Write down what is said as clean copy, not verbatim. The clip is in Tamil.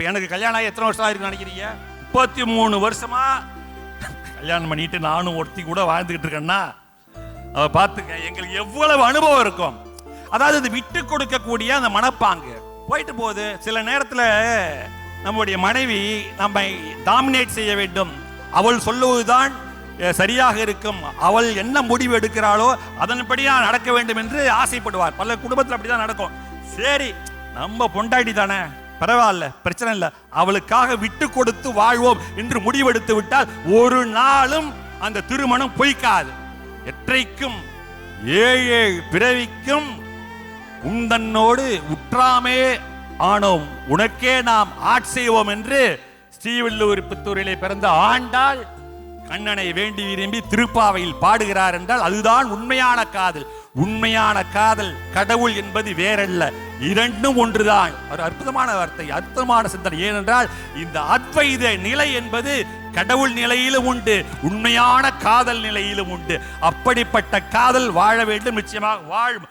இப்போ எனக்கு கல்யாணம் ஆகி எத்தனை வருஷம் ஆயிருக்குன்னு நினைக்கிறீங்க? 33 வருஷமா கல்யாணம் பண்ணிட்டு நானும் ஒருத்தி கூட வாழ்ந்துகிட்டு இருக்கேன்னா பார்த்துக்க எங்களுக்கு எவ்வளவு அனுபவம் இருக்கும். அதாவது இது விட்டு கொடுக்கக்கூடிய அந்த மனப்பாங்கு போயிட்டு போகுது. சில நேரத்தில் நம்முடைய மனைவி நம்மை டாமினேட் செய்ய வேண்டும், அவள் சொல்லுவதுதான் சரியாக இருக்கும், அவள் என்ன முடிவு எடுக்கிறாளோ அதன்படியா நடக்க வேண்டும் என்று ஆசைப்படுவார். பல குடும்பத்தில் அப்படிதான் நடக்கும். சரி, நம்ம பொண்டாட்டி தானே, பரவாயில்ல, பிரச்சனை இல்லை, அவளுக்காக விட்டு கொடுத்து வாழ்வோம் என்று முடிவெடுத்து விட்டால் ஒரு நாளும் அந்த திருமணம் பொய்க்காது. எற்றைக்கும் 7 பிறவிக்கும் உந்தன்னோடு உற்றாமே ஆனோம், உனக்கே நாம் ஆட்செய்வோம் என்று ஸ்ரீவில்லிபுத்தூரிலே பிறந்த ஆண்டாள் கண்ணனை வேண்டி விரும்பி திருப்பாவையில் பாடுகிறார் என்றால் அதுதான் உண்மையான காதல். உண்மையான காதல், கடவுள் என்பது வேறல்ல, இரண்டும் ஒன்றுதான். ஒரு அற்புதமான வார்த்தை, அற்புதமான சிந்தனை. ஏனென்றால் இந்த அத்வைத நிலை என்பது கடவுள் நிலையிலும் உண்டு, உண்மையான காதல் நிலையிலும் உண்டு. அப்படிப்பட்ட காதல் வாழ வேண்டும், நிச்சயமாக வாழும்.